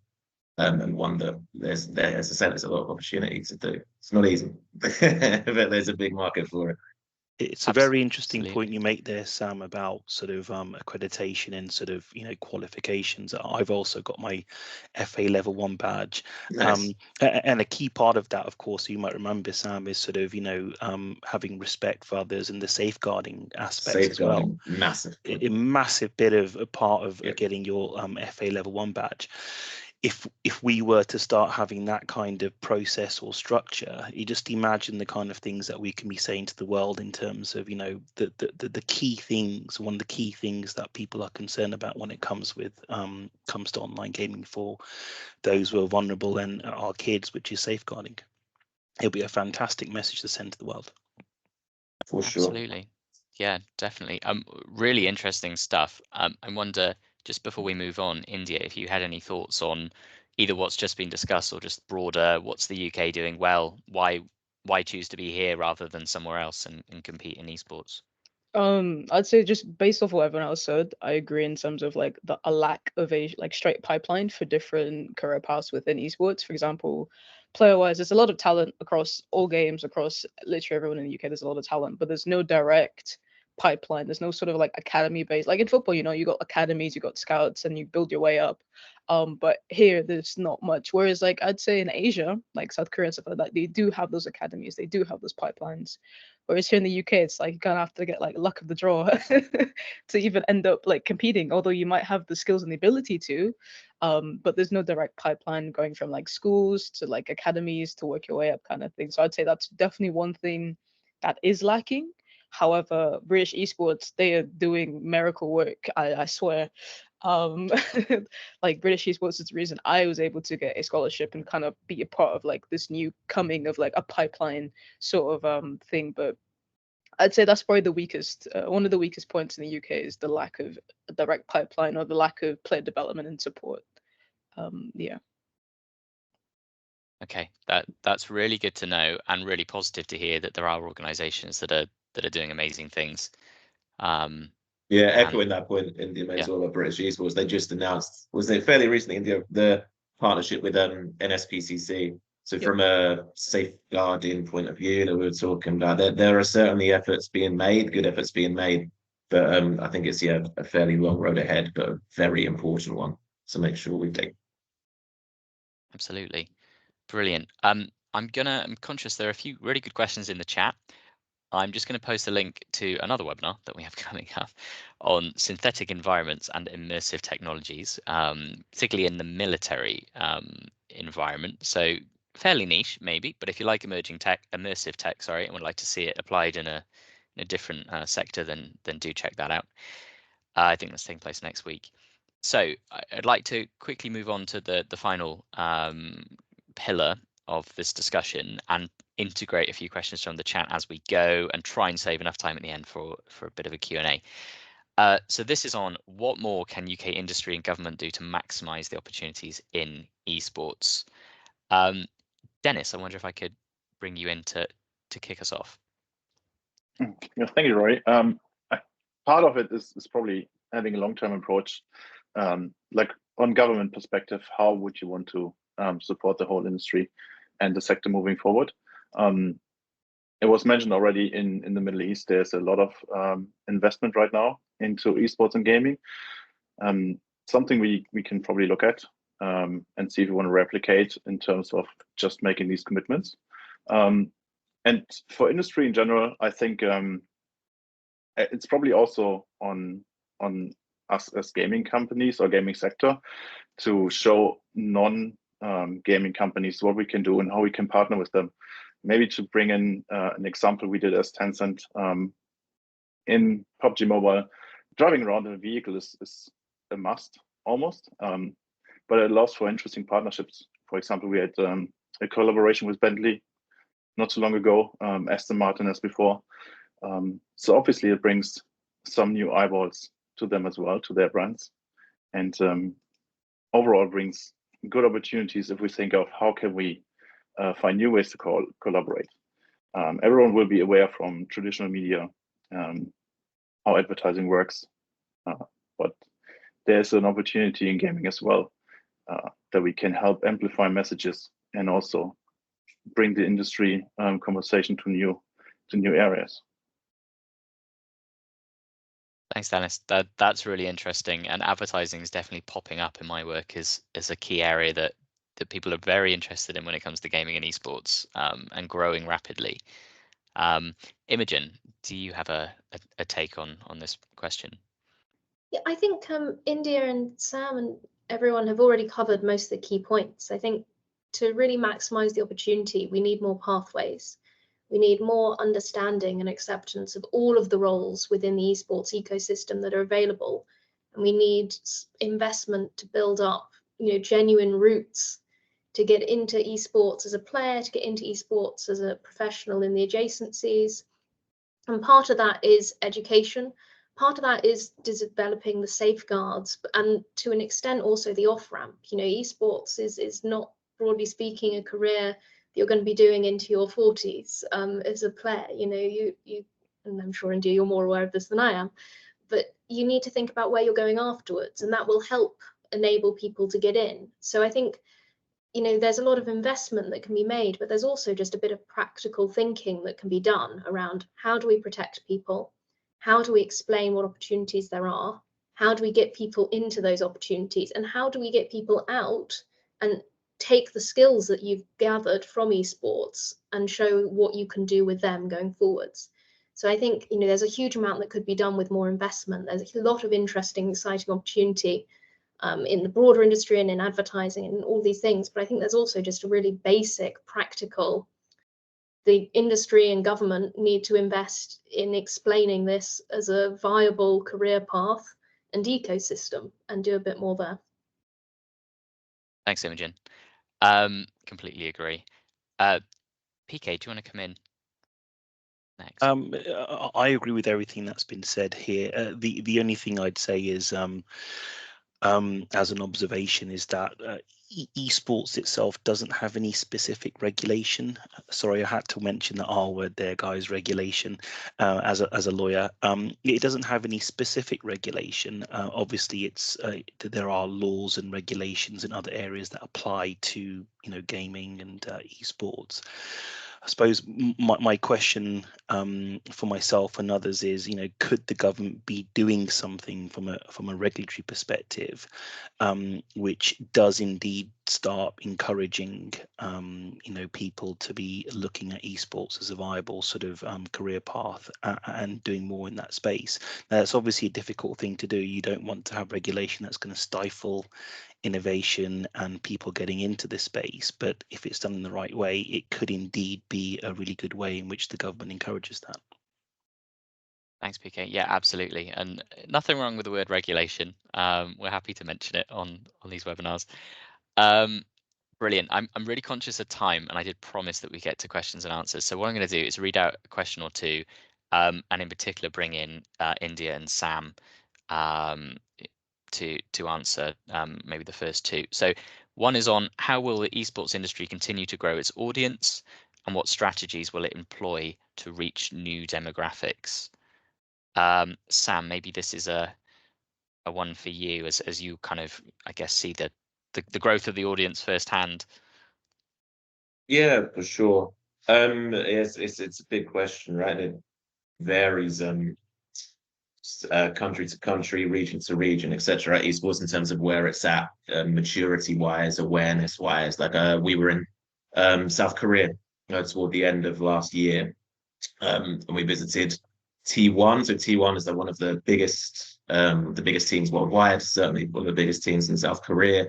And one that as I said, there's a lot of opportunity to do. It's not easy, but there's a big market for it. It's a very interesting point you make there, Sam, about sort of accreditation and sort of, qualifications. I've also got my FA level 1 badge. Nice. And a key part of that, of course, you might remember, Sam, is sort of, having respect for others and the safeguarding aspects as well. Massive. A massive bit of a part of getting your FA level 1 badge. If we were to start having that kind of process or structure, you just imagine the kind of things that we can be saying to the world in terms of, the key things. One of the key things that people are concerned about when it comes to online gaming for those who are vulnerable and our kids, which is safeguarding. It'll be a fantastic message to send to the world. For sure. Absolutely. Yeah, definitely. Really interesting stuff. I wonder, just before we move on, India, if you had any thoughts on either what's just been discussed or just broader, what's the UK doing well? Why choose to be here rather than somewhere else and compete in esports? I'd say just based off what everyone else said, I agree in terms of like a lack of a like straight pipeline for different career paths within esports. For example, player-wise, there's a lot of talent across all games, across literally everyone in the UK. There's a lot of talent, but there's no direct pipeline. There's no sort of like academy based. Like in football, you know, you got academies, you got scouts, and you build your way up. But here there's not much. Whereas like I'd say in Asia, like South Korea and stuff like that, they do have those academies, they do have those pipelines. Whereas here in the UK, it's like you kind of have to get like luck of the draw to even end up like competing. Although you might have the skills and the ability to, but there's no direct pipeline going from like schools to like academies to work your way up kind of thing. So I'd say that's definitely one thing that is lacking. However, British esports, they are doing miracle work. I swear. Um, like British esports is the reason I was able to get a scholarship and kind of be a part of like this new coming of like a pipeline sort of thing. But I'd say that's probably the weakest, one of the weakest points in the UK is the lack of a direct pipeline or the lack of player development and support. Yeah. Okay, that's really good to know and really positive to hear that there are organisations that are doing amazing things. Yeah, And echoing that point, India made yeah. as well about British esports. They just announced, was it fairly recently, India, the partnership with NSPCC. So Yep. from a safeguarding point of view that we were talking about, there are certainly efforts being made, good efforts being made, but I think it's a fairly long road ahead, but a very important one. So make sure we take. Absolutely. Brilliant. I'm conscious there are a few really good questions in the chat. I'm just going to post a link to another webinar that we have coming up on synthetic environments and immersive technologies, particularly in the military environment. So fairly niche, maybe, but if you like immersive tech, sorry, and would like to see it applied in a different sector, then do check that out. I think that's taking place next week. So I'd like to quickly move on to the final pillar of this discussion and integrate a few questions from the chat as we go and try and save enough time at the end for a bit of a Q&A. So this is on what more can UK industry and government do to maximise the opportunities in esports? Dennis, I wonder if I could bring you in to kick us off. Yeah, thank you, Roy. Part of it is probably having a long-term approach. Like on government perspective, how would you want to support the whole industry and the sector moving forward? It was mentioned already in the Middle East, there's a lot of investment right now into esports and gaming. Something we can probably look at and see if we want to replicate in terms of just making these commitments. And for industry in general, I think it's probably also on us as gaming companies or gaming sector to show non-gaming companies what we can do and how we can partner with them. Maybe to bring in an example we did as Tencent in PUBG Mobile, driving around in a vehicle is a must almost, but it allows for interesting partnerships. For example, we had a collaboration with Bentley not too long ago, Aston Martin as before. So obviously it brings some new eyeballs to them as well, to their brands, and overall brings good opportunities if we think of how can we find new ways to collaborate. Everyone will be aware from traditional media how advertising works, but there's an opportunity in gaming as well that we can help amplify messages and also bring the industry conversation to new areas. Thanks, Dennis. That's really interesting, and advertising is definitely popping up in my work as a key area that people are very interested in when it comes to gaming and esports, and growing rapidly. Imogen, do you have a take on this question? Yeah, I think India and Sam and everyone have already covered most of the key points. I think to really maximize the opportunity, we need more pathways. We need more understanding and acceptance of all of the roles within the esports ecosystem that are available. And we need investment to build up, genuine roots to get into esports as a player, to get into esports as a professional in the adjacencies. And part of that is education. Part of that is developing the safeguards, and to an extent also the off-ramp. Esports is not, broadly speaking, a career you're going to be doing into your 40s as a player. You and I'm sure, India, you're more aware of this than I am, but you need to think about where you're going afterwards, and that will help enable people to get in. So I think, you know, there's a lot of investment that can be made, but there's also just a bit of practical thinking that can be done around how do we protect people? How do we explain what opportunities there are? How do we get people into those opportunities? And how do we get people out and take the skills that you've gathered from esports and show what you can do with them going forwards? So I think, you know, there's a huge amount that could be done with more investment. There's a lot of interesting, exciting opportunity in the broader industry and in advertising and all these things. But I think there's also just a really basic, practical, the industry and government need to invest in explaining this as a viable career path and ecosystem and do a bit more there. Thanks, Imogen. Completely agree. PK, do you want to come in next? I agree with everything that's been said here. The only thing I'd say is, as an observation, is that esports itself doesn't have any specific regulation. Sorry, I had to mention the R word there, guys. Regulation. As a lawyer, it doesn't have any specific regulation. Obviously, it's there are laws and regulations in other areas that apply to, you know, gaming and esports. I suppose my question for myself and others is, you know, could the government be doing something from a regulatory perspective, which does indeed start encouraging, you know, people to be looking at esports as a viable sort of career path and doing more in that space? Now, that's obviously a difficult thing to do. You don't want to have regulation that's going to stifle innovation and people getting into this space, but if it's done in the right way, it could indeed be a really good way in which the government encourages that. Thanks, PK. Yeah, absolutely. And nothing wrong with the word regulation. We're happy to mention it on these webinars. Brilliant. I'm really conscious of time, and I did promise that we get to questions and answers. So what I'm going to do is read out a question or two, and in particular bring in India and Sam to answer maybe the first two. So one is on how will the esports industry continue to grow its audience, and what strategies will it employ to reach new demographics? Sam, maybe this is a one for you, as you kind of, I guess, see the growth of the audience firsthand. Yeah, for sure. It's a big question, right? It varies country to country, region to region, etc. Esports in terms of where it's at, maturity wise, awareness wise. Like we were in South Korea toward the end of last year, and we visited T1. So T1 is one of the biggest teams worldwide, certainly one of the biggest teams in South Korea,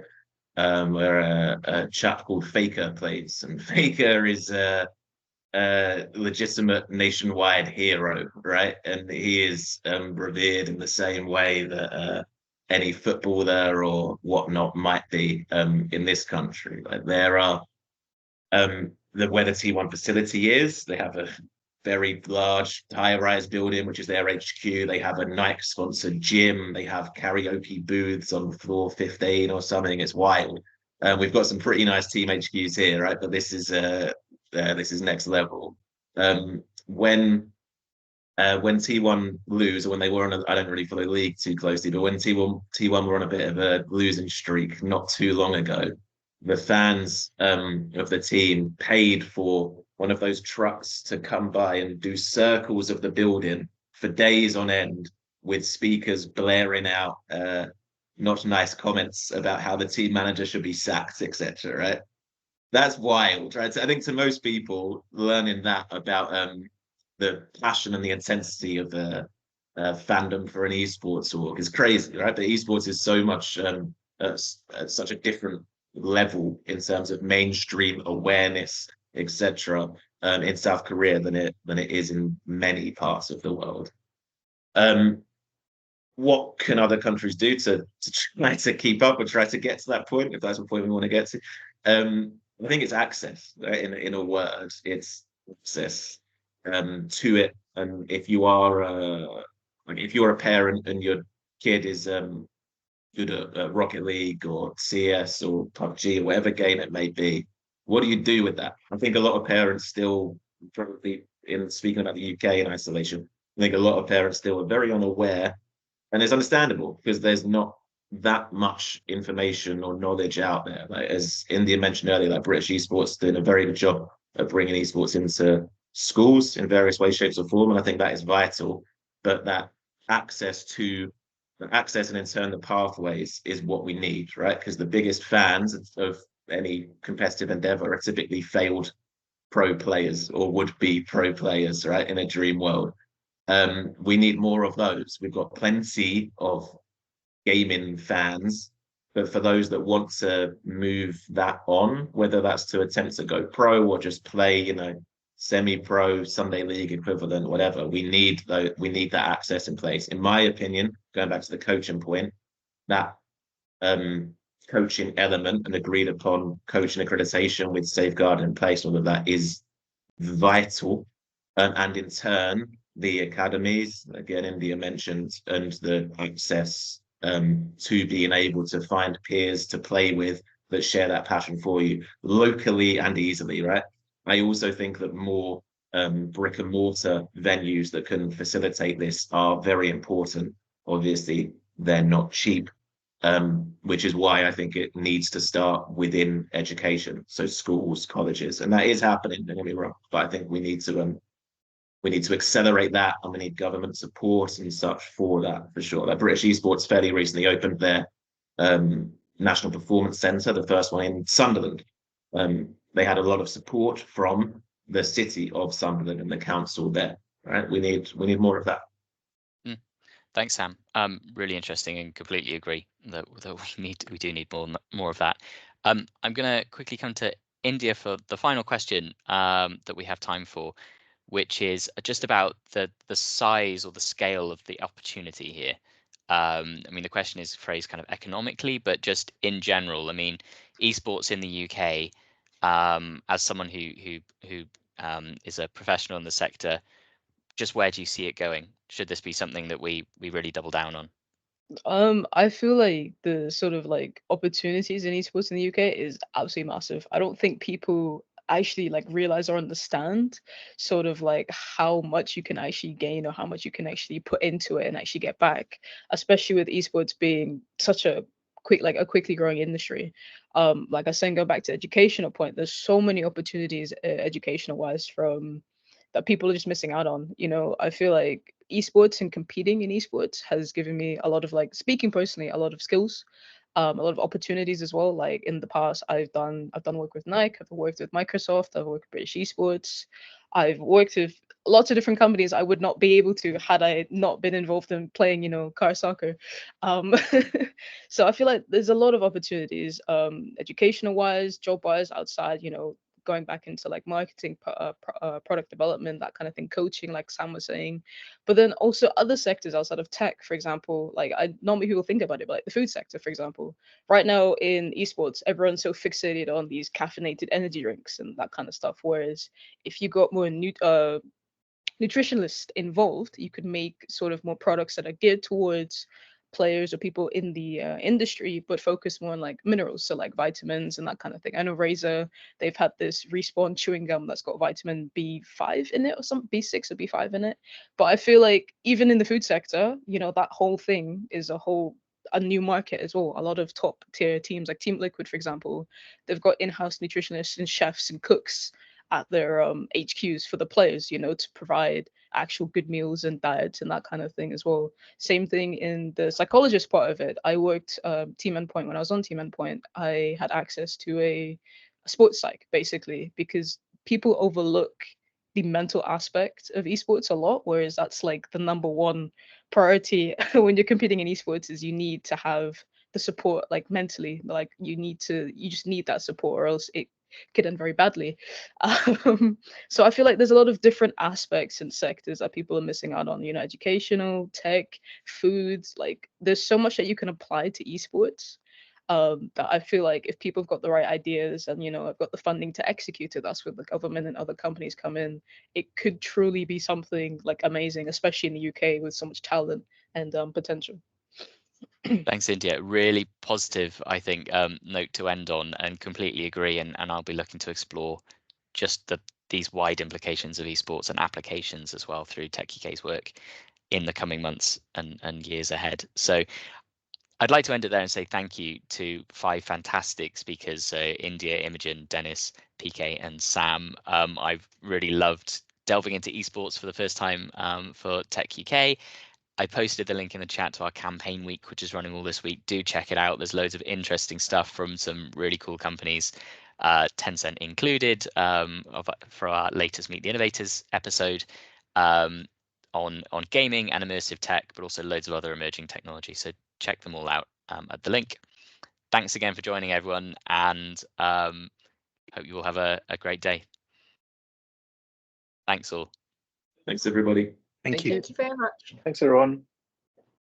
where a chap called Faker plays, and Faker is a legitimate nationwide hero, right? And he is revered in the same way that any footballer or whatnot might be in this country. Like there are where the T1 facility is, they have a very large high-rise building, which is their HQ. They have a Nike-sponsored gym. They have karaoke booths on floor 15 or something. It's wild. We've got some pretty nice team HQs here, right? But this is next level. When T1 lose, or when they were on, I don't really follow the league too closely, but when T1 were on a bit of a losing streak not too long ago, the fans of the team paid for one of those trucks to come by and do circles of the building for days on end with speakers blaring out not nice comments about how the team manager should be sacked, etc. Right? That's wild, right? So I think to most people, learning that about the passion and the intensity of the fandom for an esports org is crazy, right? But esports is so much at such a different level in terms of mainstream awareness, etc., in South Korea than it is in many parts of the world. What can other countries do to try to keep up or try to get to that point, if that's the point we want to get to? I think it's access, right? In a word, it's access to it. And if you are if you're a parent and your kid is good at Rocket League or CS or PUBG or whatever game it may be, what do you do with that? I think a lot of parents still, probably in speaking about the UK in isolation, I think a lot of parents still are very unaware, and it's understandable because there's not that much information or knowledge out there. Like, as India mentioned earlier, like British esports doing a very good job of bringing esports into schools in various ways, shapes, or form, and I think that is vital. But that access and in turn the pathways is what we need, right? Because the biggest fans of any competitive endeavor are typically failed pro players or would be pro players, right? In a dream world. We need more of those. We've got plenty of gaming fans, but for those that want to move that on, whether that's to attempt to go pro or just play, semi-pro, Sunday league equivalent, whatever, we need that access in place. In my opinion, going back to the coaching point, that coaching element and agreed upon coaching accreditation with safeguard in place, all of that is vital. And in turn, the academies, again, India mentioned, and the access to being able to find peers to play with that share that passion for you locally and easily, right? I also think that more brick and mortar venues that can facilitate this are very important. Obviously, they're not cheap, which is why I think it needs to start within education, so schools, colleges, and that is happening. Don't get me wrong, but I think we need to accelerate that, and we need government support and such for that, for sure. Like British Esports fairly recently opened their National Performance Centre, the first one in Sunderland. They had a lot of support from the city of Sunderland and the council there. Right, we need more of that. Thanks, Sam. Really interesting, and completely agree that we do need more of that. I'm going to quickly come to India for the final question that we have time for, which is just about the size or the scale of the opportunity here. I mean, the question is phrased kind of economically, but just in general. I mean, esports in the UK, as someone who is a professional in the sector, just where do you see it going? Should this be something that we really double down on? I feel like the sort of like opportunities in esports in the UK is absolutely massive. I don't think people actually like realize or understand sort of like how much you can actually gain or how much you can actually put into it and actually get back, especially with esports being such a quickly growing industry. Like I was saying, go back to educational point, there's so many opportunities educational wise from that people are just missing out on. I feel like esports and competing in esports has given me a lot of, like, speaking personally, a lot of skills, a lot of opportunities as well. Like in the past, I've done work with Nike, I've worked with Microsoft, I've worked with British Esports, I've worked with lots of different companies I would not be able to had I not been involved in playing, car soccer. So I feel like there's a lot of opportunities, educational wise, job wise, outside, going back into like marketing, product development, that kind of thing, coaching, like Sam was saying. But then also other sectors outside of tech, for example, like I normally people think about it, but like the food sector, for example. Right now in esports, everyone's so fixated on these caffeinated energy drinks and that kind of stuff. Whereas if you got more nutritionalists involved, you could make sort of more products that are geared towards players or people in the industry, but focus more on like minerals, so like vitamins and that kind of thing. I know Razer, they've had this Respawn chewing gum that's got vitamin B5 in it, or some B6 or B5 in it. But I feel like even in the food sector, that whole thing is a new market as well. A lot of top tier teams like Team Liquid, for example, they've got in-house nutritionists and chefs and cooks at their HQs for the players, to provide actual good meals and diets and that kind of thing as well. Same thing in the psychologist part of it. I worked Team Endpoint. When I was on Team Endpoint, I had access to a sports psych, basically, because people overlook the mental aspect of esports a lot, whereas that's like the number one priority when you're competing in esports is you need to have the support, like mentally, like you just need that support, or else it could end very badly. So I feel like there's a lot of different aspects and sectors that people are missing out on, educational, tech, foods. Like there's so much that you can apply to esports, that I feel like if people have got the right ideas and, have got the funding to execute it, that's where the government and other companies come in. It could truly be something like amazing, especially in the UK with so much talent and potential. Thanks, India. Really positive, I think, note to end on, and completely agree. And I'll be looking to explore just the these wide implications of esports and applications as well through techUK's work in the coming months and years ahead. So I'd like to end it there and say thank you to 5 fantastic speakers, India, Imogen, Dennis, PK and Sam. I've really loved delving into esports for the first time for techUK. I posted the link in the chat to our campaign week, which is running all this week. Do check it out. There's loads of interesting stuff from some really cool companies, Tencent included, for our latest Meet the Innovators episode, on gaming and immersive tech, but also loads of other emerging technology. So check them all out at the link. Thanks again for joining, everyone, and hope you all have a great day. Thanks all. Thanks, everybody. Thank you. Thank you very much. Thanks, everyone.